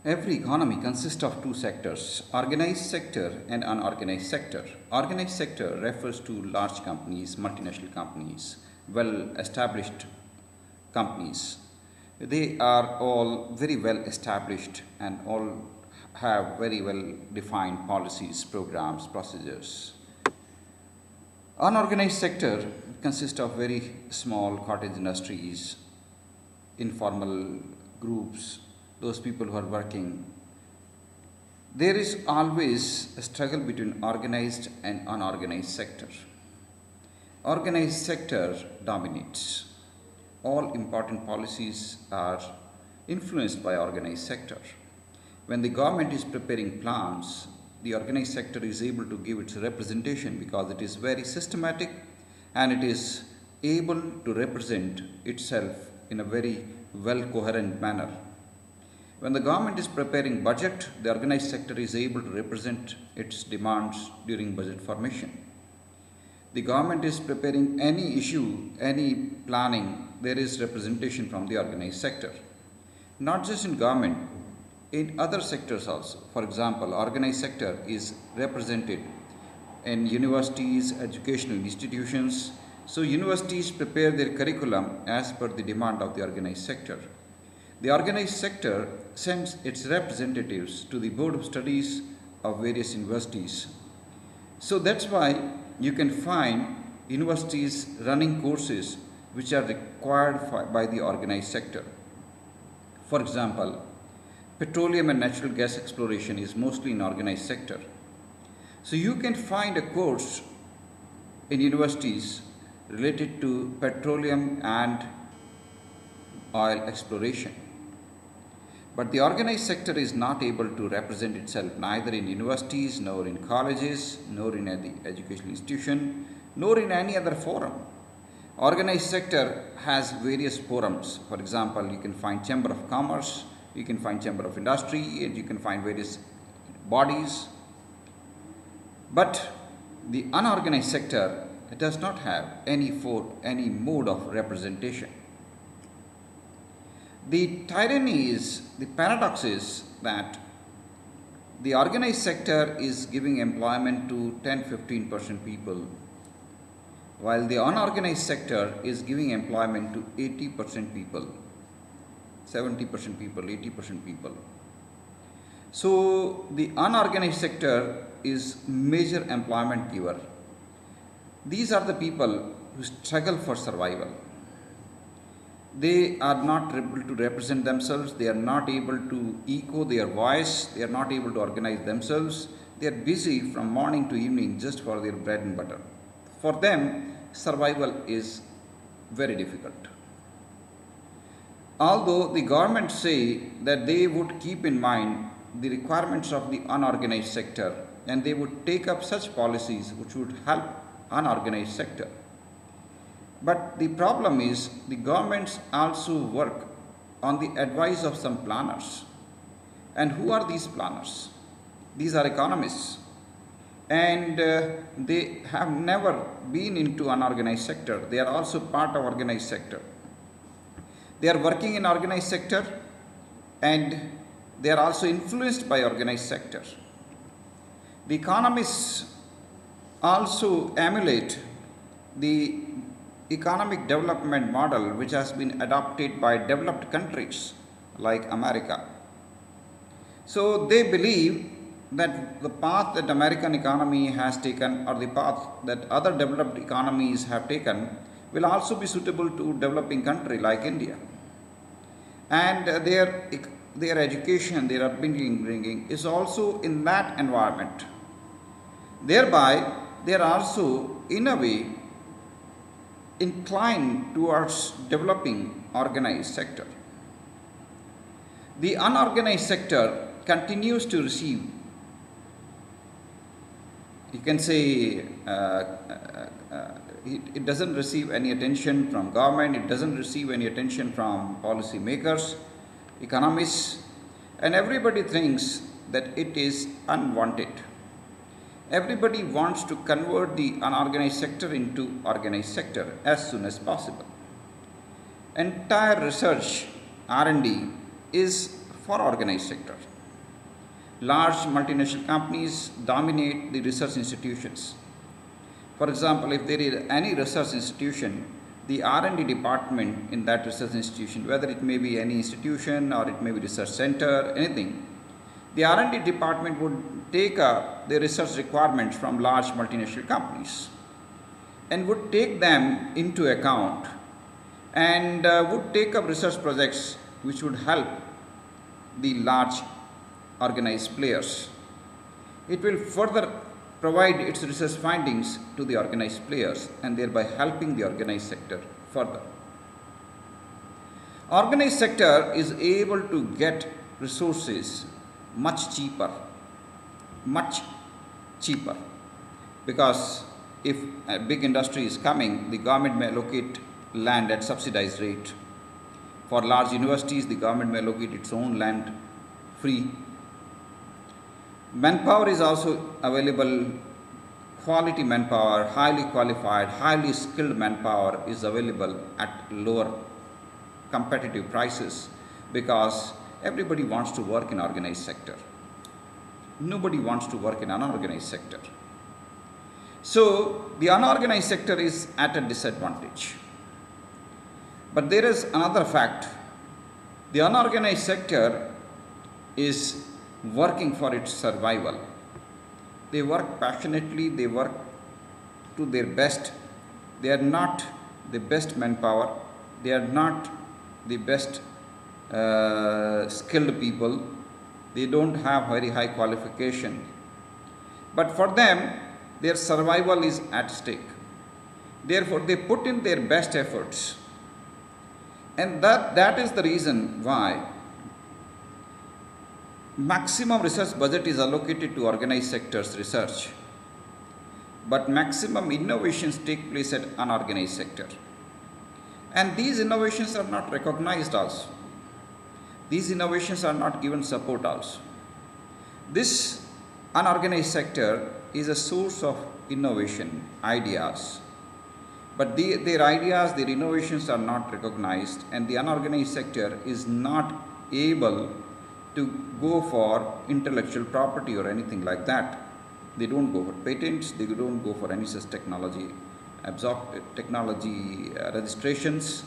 Every economy consists of two sectors, organized sector and unorganized sector. Organized sector refers to large companies, multinational companies, well established companies. They are all very well established and all have very well defined policies, programs, procedures. Unorganized sector consists of very small cottage industries, informal groups, those people who are working. There is always a struggle between organized and unorganized sector. Organized sector dominates. All important policies are influenced by organized sector. When the government is preparing plans, the organized sector is able to give its representation because it is very systematic and it is able to represent itself in a very well coherent manner. When the government is preparing budget, the organized sector is able to represent its demands during budget formation. The government is preparing any issue, any planning, there is representation from the organized sector. Not just in government, in other sectors also. For example, organized sector is represented in universities, educational institutions. So universities prepare their curriculum as per the demand of the organized sector. The organized sector sends its representatives to the board of studies of various universities. So that's why you can find universities running courses which are required by the organized sector. For example, petroleum and natural gas exploration is mostly in organized sector. So you can find a course in universities related to petroleum and oil exploration. But the organized sector is not able to represent itself neither in universities, nor in colleges, nor in any educational institution, nor in any other forum. Organized sector has various forums. For example, you can find Chamber of Commerce, you can find Chamber of Industry, and you can find various bodies. But the unorganized sector does not have any mode of representation. The tyranny is, the paradox is that the organized sector is giving employment to 10-15% people, while the unorganized sector is giving employment to 80% people, 70% people, 80% people. So the unorganized sector is major employment giver. These are the people who struggle for survival. They are not able to represent themselves, they are not able to echo their voice, they are not able to organize themselves. They are busy from morning to evening just for their bread and butter. For them, survival is very difficult. Although the government say that they would keep in mind the requirements of the unorganized sector and they would take up such policies which would help unorganized sector. But the problem is the governments also work on the advice of some planners. And who are these planners? These are economists. And they have never been into unorganized sector. They are also part of organized sector. They are working in organized sector and they are also influenced by organized sector. The economists also emulate the economic development model which has been adopted by developed countries like America. So they believe that the path that American economy has taken or the path that other developed economies have taken will also be suitable to developing country like India. And their education, their upbringing is also in that environment. Thereby, they are also in a way inclined towards developing organized sector. The unorganized sector continues to receive, you can say, it doesn't receive any attention from government, it doesn't receive any attention from policy makers, economists, and everybody thinks that it is unwanted. Everybody wants to convert the unorganized sector into organized sector as soon as possible. Entire research R&D is for organized sector. large multinational companies dominate the research institutions. For example, if there is any research institution, the R&D department in that research institution, whether it may be any institution or it may be research center, anything, the R&D department would take up the research requirements from large multinational companies and would take them into account and would take up research projects which would help the large organized players. It will further provide its research findings to the organized players and thereby helping the organized sector further. Organized sector is able to get resources much cheaper, because if a big industry is coming, the government may allocate land at subsidized rate. For large universities, the government may allocate its own land free. Manpower is also available. Quality manpower, highly qualified, highly skilled manpower is available at lower competitive prices, because everybody wants to work in organized sector. Nobody wants to work in unorganized sector. So the unorganized sector is at a disadvantage. But there is another fact. The unorganized sector is working for its survival. They work passionately, they work to their best. They are not the best manpower, they are not the best skilled people, they don't have very high qualification. But for them, their survival is at stake. Therefore, they put in their best efforts. And that is the reason why maximum research budget is allocated to organized sectors research, but maximum innovations take place at unorganized sector. And these innovations are not recognized also. These innovations are not given support also. This unorganized sector is a source of innovation, ideas. But their ideas, their innovations are not recognized, and the unorganized sector is not able to go for intellectual property or anything like that. They don't go for patents, they don't go for any such technology registrations.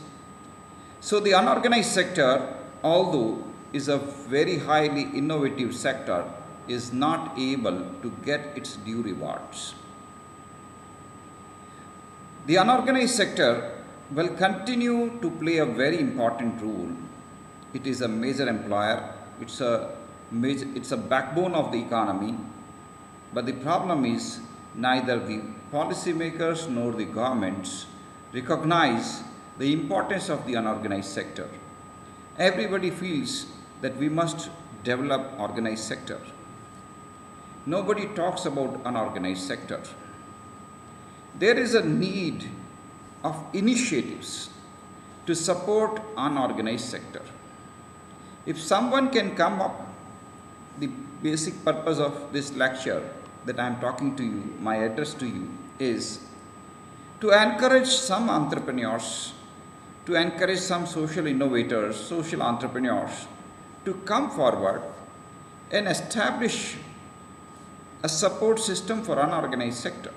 So the unorganized sector, although is a very highly innovative sector, is not able to get its due rewards. The unorganized sector will continue to play a very important role. It is a major employer. It's a backbone of the economy, but the problem is neither the policymakers nor the governments recognize the importance of the unorganized sector. Everybody feels that we must develop organized sector. Nobody talks about unorganized sector. There is a need of initiatives to support unorganized sector. If someone can come up, the basic purpose of this lecture that I am talking to you, my address to you, is to encourage some entrepreneurs, to encourage some social innovators, social entrepreneurs to come forward and establish a support system for unorganized sector.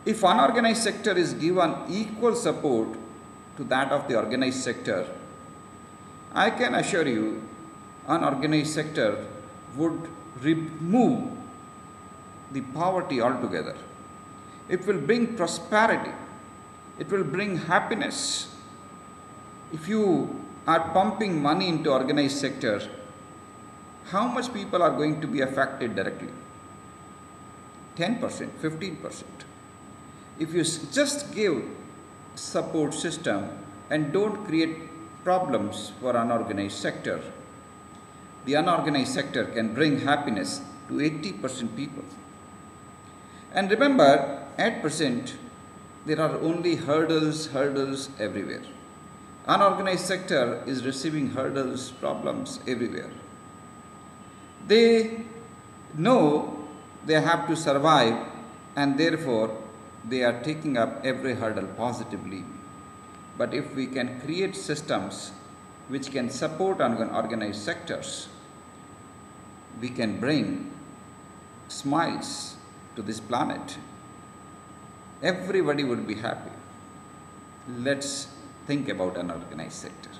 If unorganized sector is given equal support to that of the organized sector, I can assure you unorganized sector would remove the poverty altogether. It will bring prosperity. It will bring happiness. If you are pumping money into organized sector, how much people are going to be affected directly? 10%, 15%. If you just give support system and don't create problems for unorganized sector, the unorganized sector can bring happiness to 80% people. And remember, at present, there are only hurdles everywhere. Unorganized sector is receiving hurdles, problems everywhere. They know they have to survive, and therefore they are taking up every hurdle positively. But if we can create systems which can support unorganized sectors, we can bring smiles to this planet, everybody would be happy. Let's think about an organized sector.